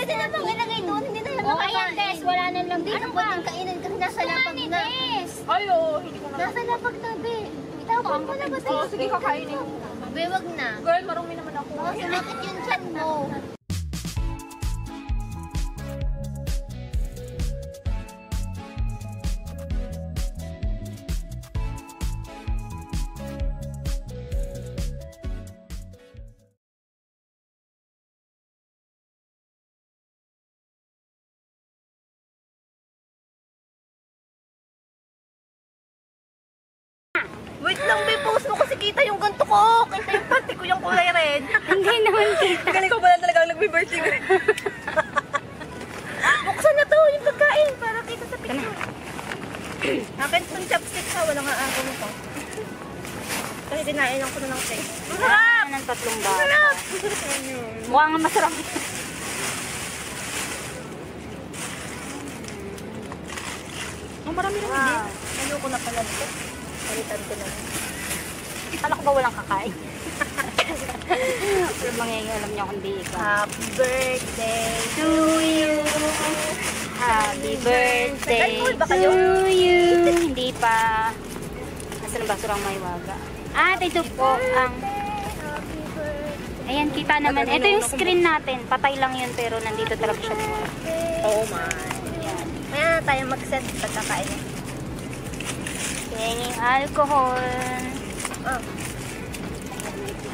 pwede na bang ilagay doon? Hindi na yan Oh, ayan, Des. Wala na lang. Ano ba? Pwedeng kainin kasi nasa lapag na. Ay, oo, hindi ko na. Nasa lapag na, be. Itapon mo na ba tayo? Oo, sige, kakainin. Be, wag na. Girl, marumi naman ako. Baka sumakit yung chan mo. Wait lang, may post mo kasi kita yung ganto ko. Kita yung panty ko yung kulay red. Hindi naman kita. Galing ko pala talaga nagbe-birthday ko rin. Buksan na to, yung pagkain para kita sa picture. Akin itong chopstick ha, walang aako mo to. Kasi dinainan ko na ng taste. Masarap! Ng tatlong bata. Masarap! Mukha nga masarap. Oh, marami na hindi. Ayoko na pala ito. Palitan ko na. Kala ko ba walang kakain? Pero mangyayang niyo kung di ikaw. Happy birthday To you. Happy birthday Nag-call ba kayo? to you. Hindi pa. Nasaan ang basurang may waga? At ito po ang... Ayan, kita naman. Ito yung screen natin. Patay lang yun pero nandito talaga siya. Oh my. Ayan. Kaya na tayo mag-set pagkakain. Ayan yung alcohol. Ah.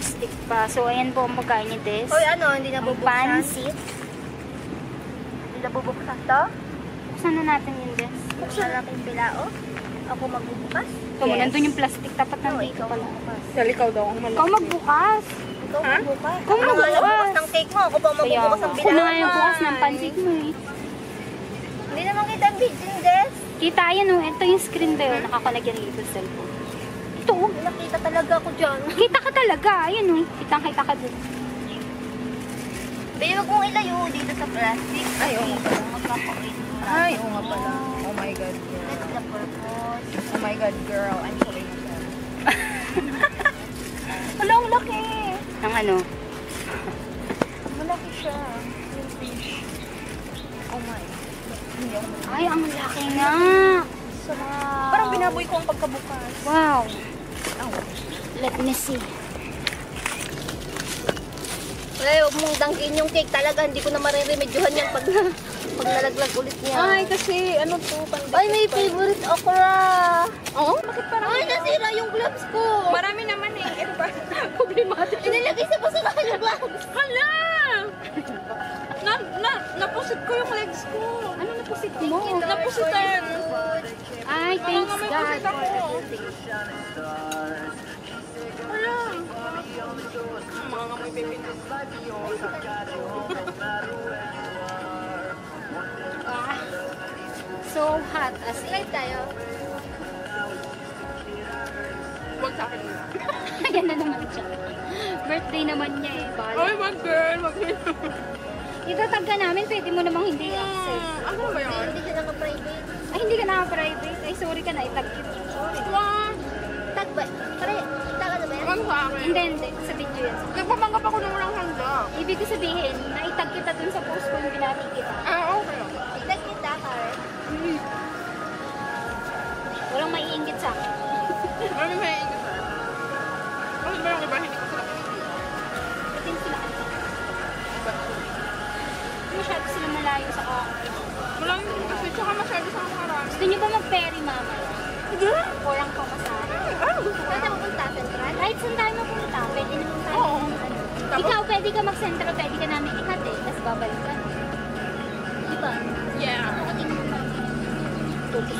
Stick pa. So, ayan po ang pagkain ni Des. Hoy, ano, hindi Ang nabubuksan? pansit. Hindi nabubuksan to? Buksan na natin yun, Des. Buksan natin yung bilao. Ako magbubukas. Ito mo, nandun yung plastic. Dapat nandito pala. Dalikaw daw ang malaki. Ikaw magbukas. Ikaw magbukas. Ikaw Ano nga magbukas. nagbukas ng cake mo? Ako ba magbubukas ng Ako bilao? na nga yung bukas ng pansit mo eh. Hindi naman kita ang video, Des. Kita, ayan o. Ito yung screen ba yun? Nakakalagyan dito sa cellphone. Ito o. Nakita talaga ako dyan. Kita ka talaga. Ayan o. Kitang-kita ka dun. Be, wag mong ilayo dito sa plastic. Ay, oo nga pala. Magkakain mo. Ay, oo nga pala. Oh my God, girl. That's the purpose. Oh my God, girl. I'm so innocent. Wala, ang laki. Ang ano? Malaki siya. Yung fish. Oh my. Hindi ako malaki. Ay, ang laki nga. Sarap. Parang binaboy ko ang pagkabukas. Wow. Oh. Let me see. Ay, huwag mong dangkin yung cake. Talaga, hindi ko na mariremedyohan yan pag nalaglag ulit niya. Ay, kasi ano to? Ay, may favorite okra. Oo? Bakit parang... Ay, nasira yung gloves ko. Marami naman eh. Ito ba? Problematic. Inilagay sa basurahan yung gloves. Hala! Napusit ko yung legs ko. Ano napusit mo? Napusitan. Ay, thanks May God. pusit ako. Hala. Mga nga may pipinit. So hot as Slide tayo. Huwag sa akin. Ayan na naman siya. Birthday naman niya eh. Bali. Ay, wag girl. Wag Itatag ka namin, pwede mo namang hindi access. Ano ba yun? Hindi siya naka-private. Ay, hindi ka naka-private. Ay, sorry ka na, itag kita. Sorry. Wag. Tag ba? Pare, tag ano ba yan? Wag sa akin. Hindi, hindi. Sa video yan. Nagpapanggap ako ng walang handa. Ibig ko sabihin, naitag kita dun sa post ko yung binati kita. Ah, okay. Tag kita, Karen. Walang maiinggit sa akin. Ano may ingit sa? Ano ba yung iba? Hindi ko sila pinigil. Batin sila kasi. Masyado sila malayo sa akin. Wala yung kasi tsaka masyado sa marami. Gusto niyo ba mag-ferry, mama? Hindi? Or ang pamasahe? Ah, gusto ko. Saan tayo pupunta? Central? Kahit saan tayo mapunta, pwede naman tayo. Oo. Tapos? Ikaw, pwede ka mag-sentro, pwede ka namin ihatid, tapos babalik ka. Diba? Yeah.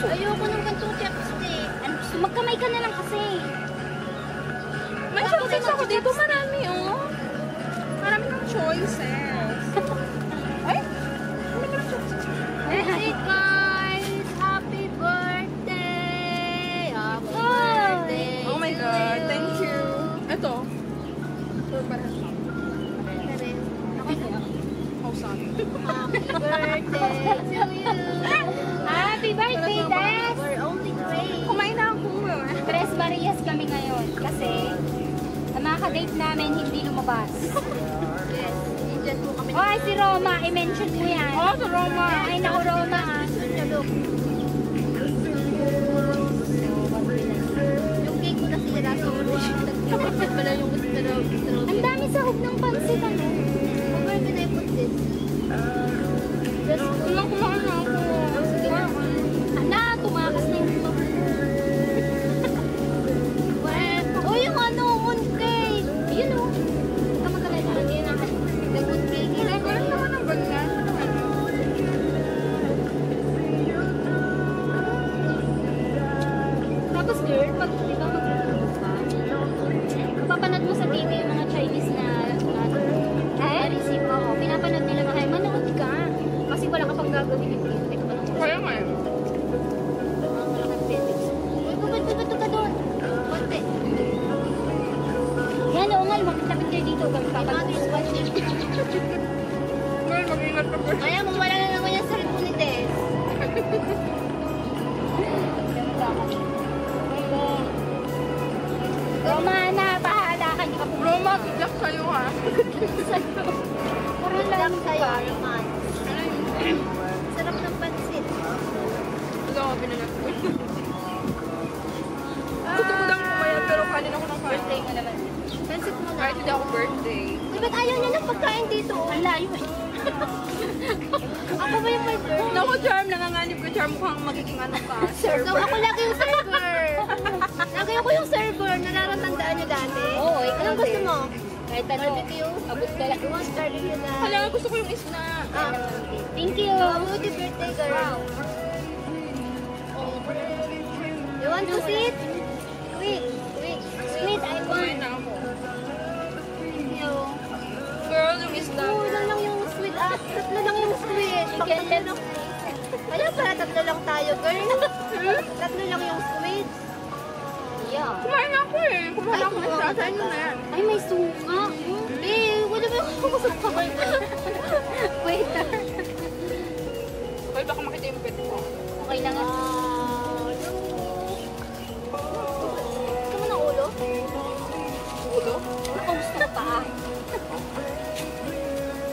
Ayoko ng gantong chopstick. Ano gusto? Magkamay ka na lang kasi. May choices ako dito. Marami, oh. Marami ng choices. Ay? Marami ng choices. Hey guys! Happy birthday! Happy birthday! Oh my to God. you. Thank you. Ito. For parehas. Okay na. Oh, sorry. Happy birthday to you! Happy birthday, Des! We're only great! Kumain na ako. Tres Marias kami ngayon kasi ang mga ka-date namin hindi lumabas. Yes, dyan po kami Oh, ay si Roma. I-mention mo yan. Oh, sa Roma. Ay, naku, Roma. Yung cake ko na sila, sorry. Nagpapit pala yung strawberry. Ang dami sahog ng pansit, ano? Where can I put this? Kulang-kulang na ako. Ala, tumakas na yung Oh, yung ano, mooncake. Yun o. Tama ka lang natin yun ang the mooncake. Kulang naman ang ganyan. Tapos girl, pag di ba mag-review ka, papanood mo sa TV yung mga Chinese na recipe. Oo, pinapanood nila mga manood ka. Kasi wala ka pang gagawin yung TV. Kaya nga eh. Wala kang TV. Uy, ba't ka doon? Konti. Yan, oo nga, lumapit-lapit kayo dito. Mother is watching. Well, mag-ingat ka pa. Kaya mo wala na naman yung sarili mo ni Des. Roma na, pahala ka. Hindi ka pumunta. Roma, good luck sa'yo ha. Parang lang Sa'yo, naman. Sarap ng pansit. Ito ako pinalag ko. Gusto ko lang pumayat pero kanin ako ng birthday kanin. ka naman. Pansit mo na. Kahit hindi ako birthday. Uy, ba't ayaw niya ng pagkain dito? Ang layo eh. Ako ba yung may bird? Naku, Charm, nanganganib ka, Charm. Mukhang magiging ano ka. So, ako lagi yung server. Lagi ako yung server. Nararatandaan niyo dati? Oo, ikaw Anong gusto din. mo? Kahit ano, Barbecue? abot ka lang. You want barbecue na? Hala, gusto ko yung isna. Ah. Thank you. Happy birthday, girl. You want to sit? Quick. Sweet, I Kumain want. na ako. Thank you. Girl, yung isna. Oo, ilan lang yung sweet. Ah, tatlo lang yung sweet. Chicken Tatlo lang. Kaya para tatlo lang tayo, girl. Tatlo lang yung sweet. Yeah. Kumain ako eh. Kumain ako ng isna. Saan mo na yan? Ay, may sunga. Eh, wala ba yung kumusap ka? Waiter. Well, baka makita yung pet ko. Okay lang nga. Gusto mo ng ulo? Ulo? Nakamusta ka pa?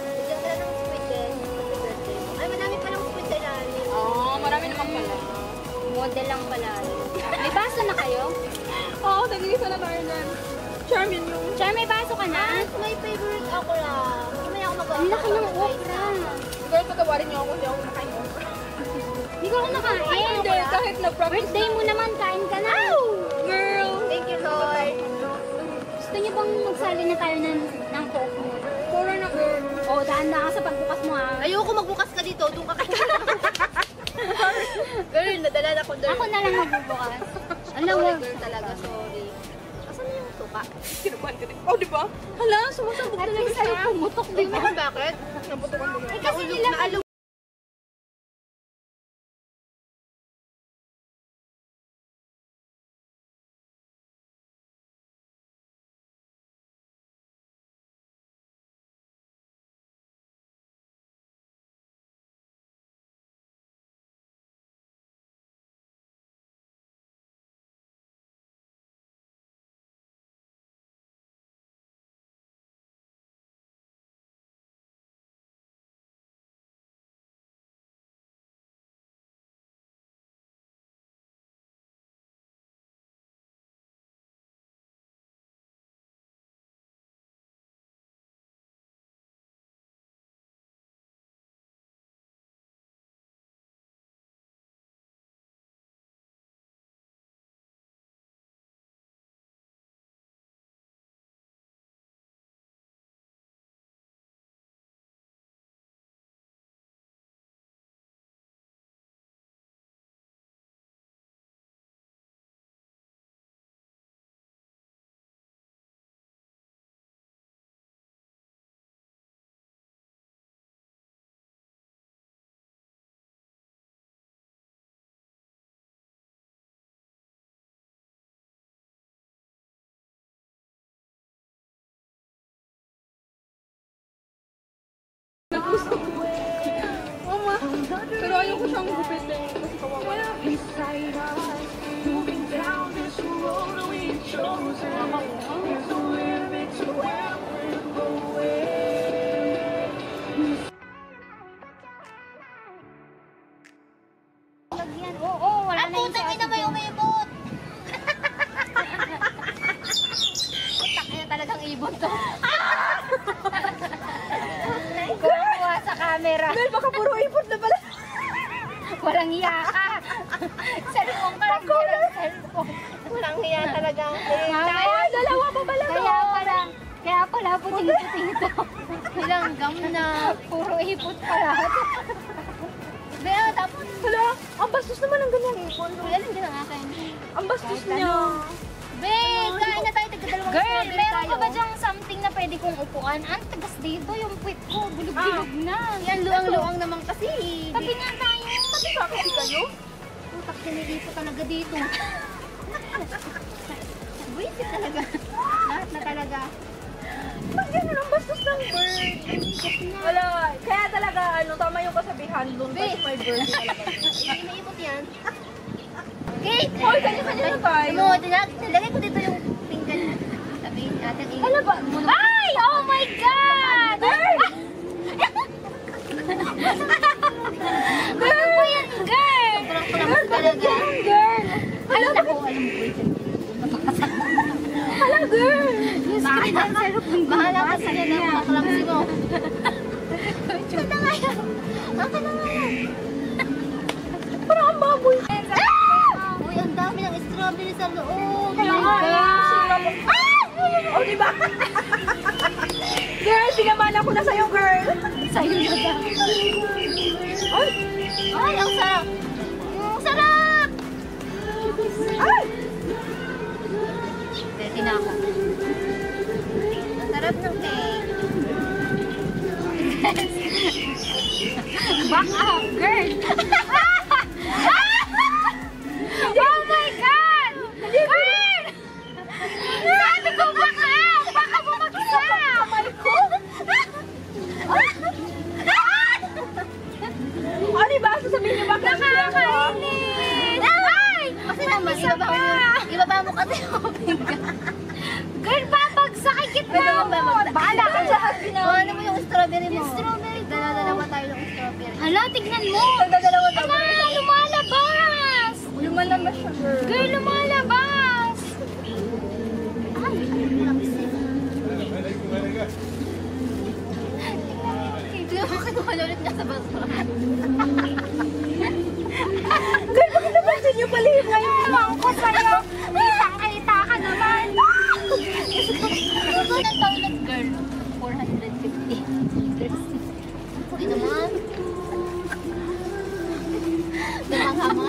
Bigyan ka ng sweet din. Happy birthday mo. Ay, madami palang sweet sa ilalim. Oo, marami naman pala. Model lang pala. May baso na kayo? Oo, nag-iisa na tayo nan. Charm yun yung... Char, may baso ka na? My favorite okra. Mamaya ako mag-okra. Ang laki ng okra. Girl, patawarin niyo ako. Hindi ako nakain okra. Hindi ko ako nakain. Hindi, kahit na-promise. Birthday mo naman, kain ka na. Girl! Thank you, Lord. Gusto niyo bang magsali na tayo ng coke? Puro na girl. Oo, daan na ka sa pagbukas mo ha. Ayoko magbukas ka dito. Doon ka kayo. Girl, nadala na ko doon. Ako na lang magbubukas. Alam mo, Sorry, girl talaga. Sorry. Asan na yung suka? Kinukuhan ka din. Oh, di ba? Hala, sumasabog at talaga least sa'yo siya. pumutok, di ba? Bakit? Nabutukan ko Eh kasi nila, Mama, pero ayoko siyang gupitin. Kasi kawawa. to. Kumuha sa camera. Girl, baka puro ipot na pala. Walang hiya ka. Cellphone ka lang. Cellphone. Walang hiya talaga ang Mamaya, dalawa pa pala to. Kaya pala puting-puting ito. Nilanggam na. Puro ipot pa lahat. Bea, tapos. Hala, ang bastos naman ng ganyang ipon. Kuya, lang din ang akin. Ang bastos niya. Be, kain na tayo. Tagdadalawang Girl, strawberry meron ka tayo. ba dyang something na pwede kong upuan? Ang tagas dito, yung puwit ko. Bulog-bulog na. Yan, luang-luang naman kasi. Tabi nga tayo. Kasi pa kasi kayo. Putak, sinilipo talaga dito. Buisit talaga. Lahat na talaga. Ba't ganun ang bastos ng bird? Wala, kaya talaga, tama yung kasabihan doon. Kasi may bird talaga. Inaipot yan. Okay. Hoy, kanya-kanya na tayo. Sumunod na. Nalagay ko dito yung pinggan. Sabihin natin. Ano ba? Ay! Oh my God! Ano ba yan, girl? Sobrang kulamas talaga. Girl! Alam ko, alam ko. Hala, girl! Bahala ka sa yan ang mga kalamsi mo. Ito na nga yan. Akin na nga yan. Parang ang baboy. Uy, ang dami ng strawberry sa loob. Kaya nga, oh, diba? Girl, sinamana ko na sa'yo, girl. Sa'yo na ba? Ay! Ay, ang sarap. Ang sarap. Ay! Pwede na ako. Ang sarap ng cake. Back up, girl! Oh my God! Girl! Sabi ko back up! Baka bumagsak! Ano ba? Sasabihin niyo bakit hindi ako? Nakakainis! Ay! Kasi naman, ibaba mo kasi yung pinggan. Girl, babagsak! Ay, gitna mo! Bahala ka lahat. Ano mo yung strawberry mo? Yung strawberry ko. Dala-dalawa tayo ng strawberry. Hala, tignan mo! Nagdadalawa tayo. Ala, lumalabas! Lumalabas siya, girl. Girl, lumalabas! Ay, malakas eh. Tignan mo kinuha ulit niya sa basura. Girl, bakit naman din yung palihim ngayon? Ewan ko sa'yo! Kita ka naman! Ano ang toilet, girl? 450 meters. Hindi naman. Dumangama.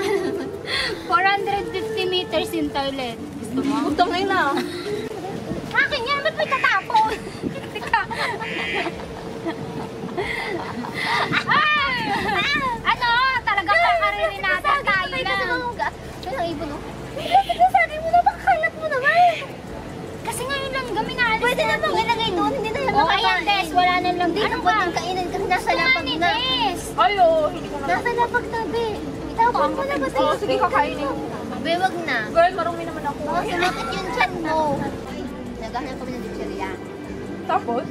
450 meters in toilet. Gusto mo? Utang na. Akin yan! Ba't may tatapon? Tika. Ano? Talagang kakarinata tayo lang. Kaya ang ibon, no? Sabi mo na, kalat mo naman. Kasi ngayon lang kami naalis. Pwede na bang ilagay doon? Hindi na yan O ayan, Des. Wala na lang. Hindi na pwedeng kainin kasi nasa lapag ni na. Des? Ay, oh, hindi ko na. Nasa lapag na, be. Itapon mo na ba Oh, sige, kakainin. Be, wag na. Girl, marumi naman ako. Baka sumakit yung chan mo. Naghahanap kami ng chicheria. Tapos?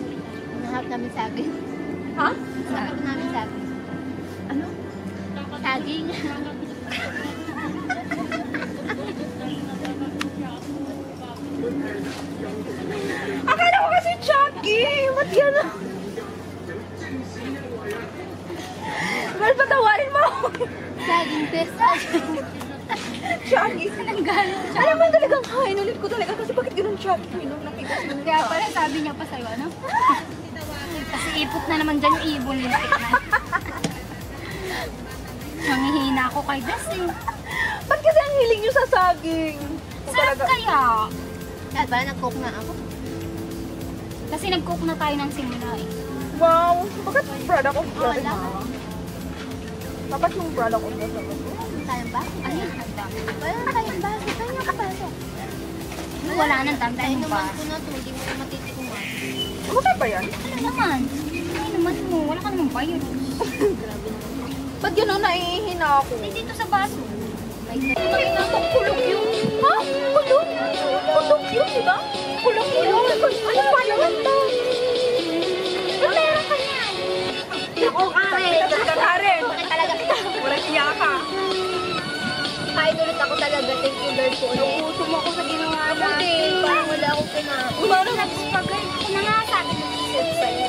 Nahanap namin saging. Ha? Nahanap namin saging. Ano? Saging. Akala ko kasi Chucky! Ba't yan? Girl, patawarin mo ako. Saging, be. Chucky. Alam mo talagang ulit ko talaga kasi bakit ganun Chucky? Nung nakita ko. Kaya pala sabi niya pa sa'yo, ano? Kasi ipot na naman dyan yung ibon. Lintik na. Nangihina ako kay Des eh. Ba't kasi ang hiling nyo sa saging? Kung Saan talaga- kaya? Dahil pala nag-cook na ako. Kasi nag-cook na tayo ng simula eh. Wow! Bakit product of God? Wala. Dapat yung product of God. Tayong ba? Ayun, ang dami. Wala na tayong ba? Saan yung kapasok? Wala nang dami Ay, mo ba? naman ko na ito. Hindi mo na matitikungan. Ano ba yan? Ano naman? Ay naman mo, wala ka namang virus. Ba't gano'n naiihina ako? Eh, dito sa baso. Ay, Kulog yun. Ha? Kulog? Kulog yun, di ba? Kulog yun. Ano pa naman to? Ba't meron ka niyan? Ako, Karen. Karen. bakit talaga kita? Walang iya ka. Kain ulit ako talaga. Thank you, Lord, po. Nagutom ako sa ginawa Ako din. Parang wala akong kinain. Umano na pagay. Ako na nga sabi ng isip sa'yo.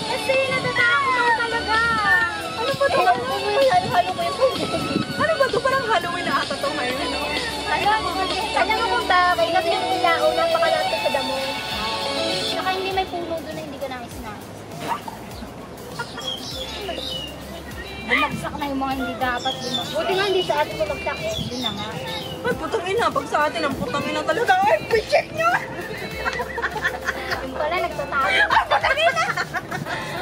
Kasi natatakot ako talaga. Ano ba to? Halo mo yung tubig. Ano ba to? Parang Halloween na ata to ngayon, ano? Alam mo kung bakit? Kasi yung pilao, napakalapit sa damo. Saka hindi may puno doon na hindi ka nangis na. Bumagsak na yung mga hindi dapat bumagsak. Buti nga hindi sa atin bumagsak eh. Yun na nga. Ay, putang ina. Pag sa atin, ang putang ina talaga. Ay, pichik nyo! Yung pala, nagtatago.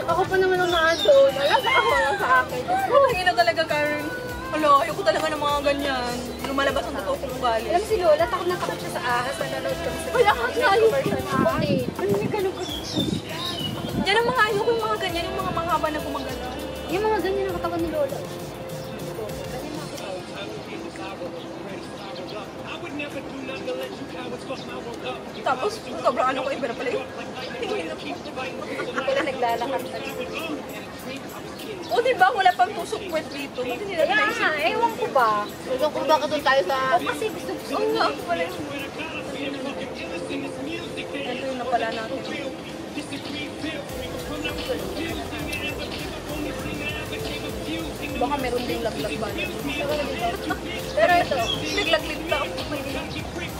Ako pa naman ang naandun. Alam ka ako lang sa akin. Putang ina talaga, Karen. Hala, ayoko talaga ng mga ganyan. Lumalabas ang totoo kong ugali. Alam si Lola, takot na takot siya sa ahas. Nanonood kami sa Wala kang sayo. Ako din. Ano yung ganun ko? Yan ang mga ayoko yung mga ganyan, yung mga mahaba na gumagalaw. Yung mga ganyan ang katawan ni Lola. Tapos, sobrang ano ko, iba na pala yun. Wala naglalakad na. O, diba? Wala pang tusok puwet dito. Hindi nila Kaya naisip. nga, ewan ko ba? Gusto ko bakit doon tayo sa... Kasi gusto ko. Oo nga, ako pala yun. Ito yung napala natin. Baka meron din laglag ba? Pero ito, Naglaglit na ako.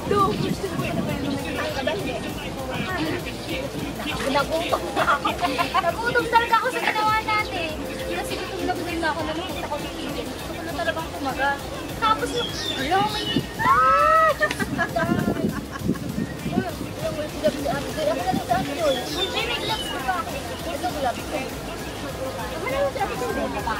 Do, gusto ko na ba yun? nagutom na ako. Nagutom talaga ako sa ginawa natin. Kasi gutom na gutom na ako na nakita ko sa kitchen. Gusto ko na talagang kumaga. Tapos yung, alam mo, may may gloves ko ba? Ito gloves ko. Wala yung gloves ko.